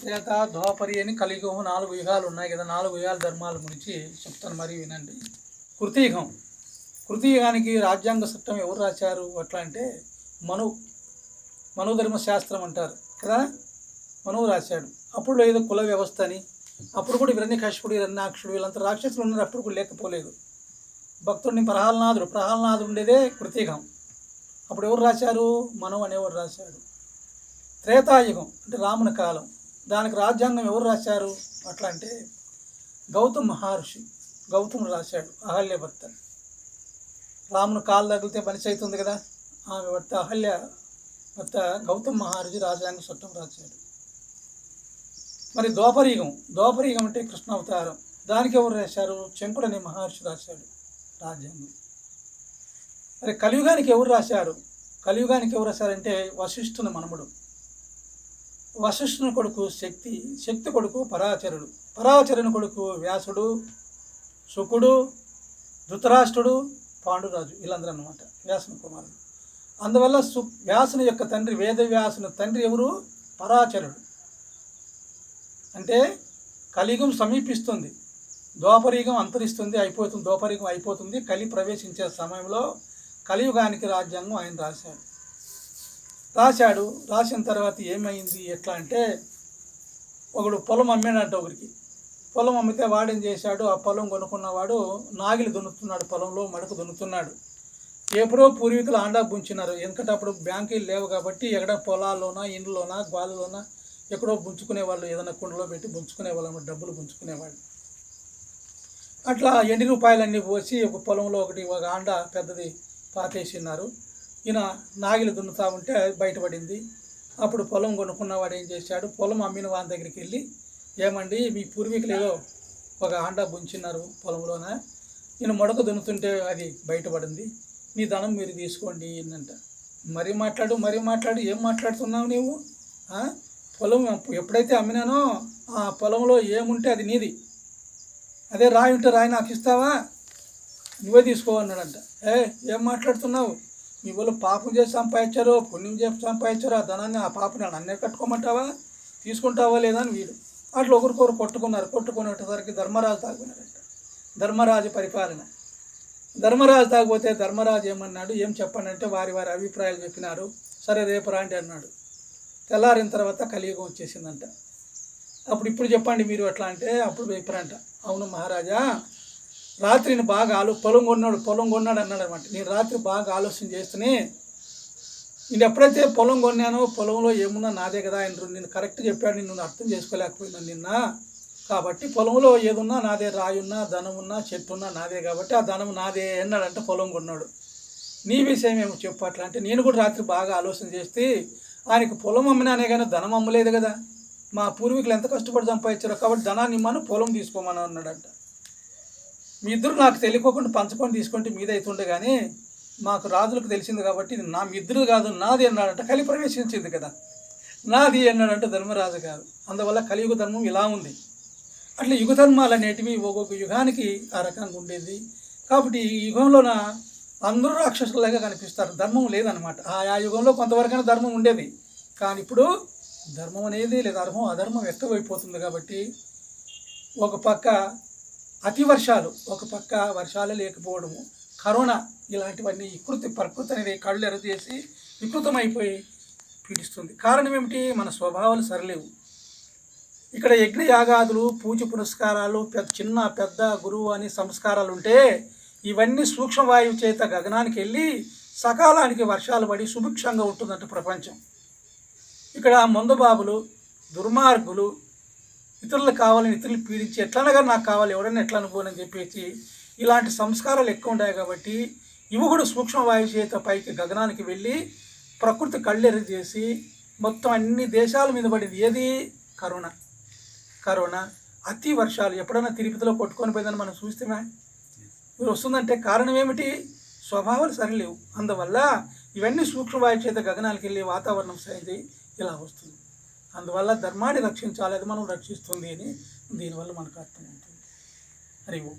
త్రేత ద్వాపరి అని కలియుగం 4 యుగాలు ఉన్నాయి కదా. 4 యుగాల ధర్మాల గురించి చెప్తాను, మరి వినండి. కృతయుగం. కృతయుగానికి రాజ్యాంగ చట్టం ఎవరు రాశారు అట్లా అంటే మనుధర్మశాస్త్రం అంటారు కదా, మనువు రాశాడు. అప్పుడు ఏదో కుల వ్యవస్థ అని, అప్పుడు కూడా హిరణ్యకశిపుడు హిరణ్యాక్షుడు వీళ్ళంతా రాక్షసులు ఉన్నారు, అప్పుడు కూడా లేకపోలేదు. భక్తుడిని ప్రహ్లానాథుడు ఉండేదే కృతయుగం. అప్పుడు ఎవరు రాశారు? మనువు అనేవాడు రాశాడు. త్రేతాయుగం అంటే రాముని కాలం, దానికి రాజ్యాంగం ఎవరు రాశారు అట్లా అంటే గౌతమ్ మహర్షి, గౌతముడు రాశాడు. అహల్య భర్త, రాముని కాలు తగిలితే మనిషి అవుతుంది కదా, ఆమె భర్త అహల్య భర్త గౌతమ్ మహర్షి రాజ్యాంగ చట్టం రాశాడు. మరి ద్వాపరయుగం అంటే కృష్ణ అవతారం, దానికి ఎవరు రాశారు? శంకుడు అనే మహర్షి రాశాడు రాజ్యాంగం. మరి కలియుగానికి ఎవరు రాశారంటే వశిష్ఠుని మనముడు. వశిష్ఠుని కొడుకు శక్తి కొడుకు పరాచరుని కొడుకు వ్యాసుడు, శుకుడు, ధృతరాష్ట్రుడు, పాండురాజు, వీళ్ళందరూ అన్నమాట వ్యాసుని కుమారుడు. అందువల్ల వ్యాసుని యొక్క తండ్రి, వేదవ్యాసుని తండ్రి ఎవరు? పరాచరుడు. అంటే కలియుగం సమీపిస్తుంది, ద్వాపరయుగం అంతరిస్తుంది, ద్వాపరయుగం అయిపోతుంది. కలి ప్రవేశించే సమయంలో కలియుగానికి రాజ్యాంగం ఆయన రాసిన తర్వాత ఏమైంది ఎట్లా అంటే, ఒకడు పొలం అమ్మాడంట. పొలం అమ్మితే వాడేం చేశాడు, ఆ పొలం కొనుక్కున్నవాడు నాగిలి దున్నుతున్నాడు, పొలంలో మడకు దున్నుతున్నాడు. ఎప్పుడో పూర్వీకులు ఆండా బుంచినారు, ఎందుకంటే అప్పుడు బ్యాంకులు లేవు కాబట్టి ఎక్కడ పొలాల్లోనా ఇండ్లలోనా గ్వాలలోనా ఎక్కడో బుంచుకునేవాళ్ళు, ఏదైనా కుండలో పెట్టి బుంచుకునేవాళ్ళు, డబ్బులు బుంచుకునేవాళ్ళు. అట్లా రూపాయలన్నీ పోసి ఒక పొలంలో ఒక ఆండ పెద్దది పాతేసినారు. ఈయన నాగిలి దున్నుతా ఉంటే బయటపడింది. అప్పుడు పొలం కొనుక్కున్నవాడు ఏం చేశాడు, పొలం అమ్మిన వాని దగ్గరికి వెళ్ళి, ఏమండి మీ పూర్వీకులు ఏదో ఒక ఆండా బుంచినారు పొలంలోన, ఈయన మొడక దున్నుతుంటే అది బయటపడింది, మీ ధనం మీరు తీసుకోండి అంట. మరీ మాట్లాడు, ఏం మాట్లాడుతున్నావు నీవు? పొలం ఎప్పుడైతే అమ్మినానో ఆ పొలంలో ఏముంటే అది నీది, అదే రాయి ఉంటే రాయి నాకు ఇస్తావా, నువ్వే తీసుకో అన్నాడంట. ఏం మాట్లాడుతున్నావు, మీ వాళ్ళు పాపం చేసి సంపాదించారో పుణ్యం చేసి సంపాదించారో, ఆ ధనాన్ని ఆ పాపని అన్నే కట్టుకోమంటావా, తీసుకుంటావా లేదా అని వీడు. అట్లా ఒకరికొకరు కొట్టుకునేసరికి ధర్మరాజు తాగిపోయినారంట. ధర్మరాజు పరిపాలన. ధర్మరాజు తాగిపోతే ధర్మరాజు ఏమన్నాడు, ఏం చెప్పండి అంటే వారి అభిప్రాయాలు చెప్పినారు. సరే రేపు రాండి అన్నాడు. తెల్లారిన తర్వాత కలియుగం వచ్చేసిందంట. ఇప్పుడు చెప్పండి మీరు ఎట్లా అంటే, అప్పుడు చెప్పారంట, అవును మహారాజా, రాత్రిని బాగా పొలం కొన్నాడు అన్నాడు అనమాట. నేను రాత్రి బాగా ఆలోచన చేస్తూనే, నేను ఎప్పుడైతే పొలం కొన్నానో పొలంలో ఏమున్నా నాదే కదా, ఆయన నేను కరెక్ట్ చెప్పాడు, నిన్ను అర్థం చేసుకోలేకపోయినాను నిన్న, కాబట్టి పొలంలో ఏదున్నా నాదే, రాయున్నా ధనమున్నా చెట్టున్నా నాదే, కాబట్టి ఆ ధనం నాదే అన్నాడంటే పొలం కొన్నాడు. నీ విషయం ఏమో చెప్పు అట్లా అంటే, నేను కూడా రాత్రి బాగా ఆలోచన చేస్తే ఆయనకు పొలం అమ్మినానే కానీ ధనం అమ్మలేదు కదా, మా పూర్వీకులు ఎంత కష్టపడి సంపాదించారో, కాబట్టి ధనాన్ని ఇమ్మను, పొలం తీసుకోమని అన్నాడంట. మీ ఇద్దరు నాకు తెలియకోకుండా పంచుకొని తీసుకుంటే మీదైతుండే, కానీ మాకు రాజులకు తెలిసింది కాబట్టి మీ ఇద్దరు కాదు నాది అన్నాడంట. కలి ప్రవేశించింది కదా, నాది అన్నాడంటే ధర్మరాజు కాదు. అందువల్ల కలియుగ ధర్మం ఇలా ఉంది. అట్లా యుగ ధర్మాలు అనేటివి ఒక్కొక్క యుగానికి ఆ రకంగా ఉండేది. కాబట్టి ఈ యుగంలోన అందరూ రాక్షసులాగా కనిపిస్తారు, ధర్మం లేదనమాట. ఆ యుగంలో కొంతవరకైనా ధర్మం ఉండేది, కానీ ఇప్పుడు ధర్మం అనేది లేదు, అధర్మం ఎక్కువైపోతుంది. కాబట్టి ఒక పక్క అతి వర్షాలు, ఒక పక్క వర్షాలు లేకపోవడము, కరోనా, ఇలాంటివన్నీ ప్రకృతి అనేది కళ్ళు ఎరచేసి వికృతమైపోయి పీడిస్తుంది. కారణం ఏమిటి? మన స్వభావాలు సరిలేవు. ఇక్కడ యజ్ఞయాగాదులు, పూజ పునస్కారాలు, చిన్న పెద్ద గురువు అని సంస్కారాలు ఉంటే, ఇవన్నీ సూక్ష్మవాయువు చేత గగనానికి వెళ్ళి సకాలానికి వర్షాలు పడి సుభిక్షంగా ఉంటుందంట ప్రపంచం. ఇక్కడ మందుబాబులు, దుర్మార్గులు, ఇతరులు కావాలని ఇతరులు పీడించి ఎట్లనగా నాకు కావాలి, ఎవరైనా ఎట్లా అనుకోనని చెప్పేసి ఇలాంటి సంస్కారాలు ఎక్కువ ఉన్నాయి. కాబట్టి ఇవి కూడా సూక్ష్మవాయువు చేత పైకి గగనానికి వెళ్ళి ప్రకృతి కళ్ళెర్ర చేసి మొత్తం అన్ని దేశాల మీద పడింది. ఏది? కరోనా, అతి వర్షాలు. ఎప్పుడైనా తిరుపతిలో కొట్టుకొని పోయిందని మనం చూస్తేమే మీరు వస్తుందంటే కారణం ఏమిటి? స్వభావాలు సరిలేవు. అందువల్ల ఇవన్నీ సూక్ష్మవాయు చేత గగనానికి వెళ్ళి వాతావరణం సరిది ఇలా వస్తుంది. అందువల్ల ధర్మాన్ని రక్షించాలి, అది మనం రక్షిస్తుంది అని దీనివల్ల మనకు అర్థమవుతుంది. హరి ఓం.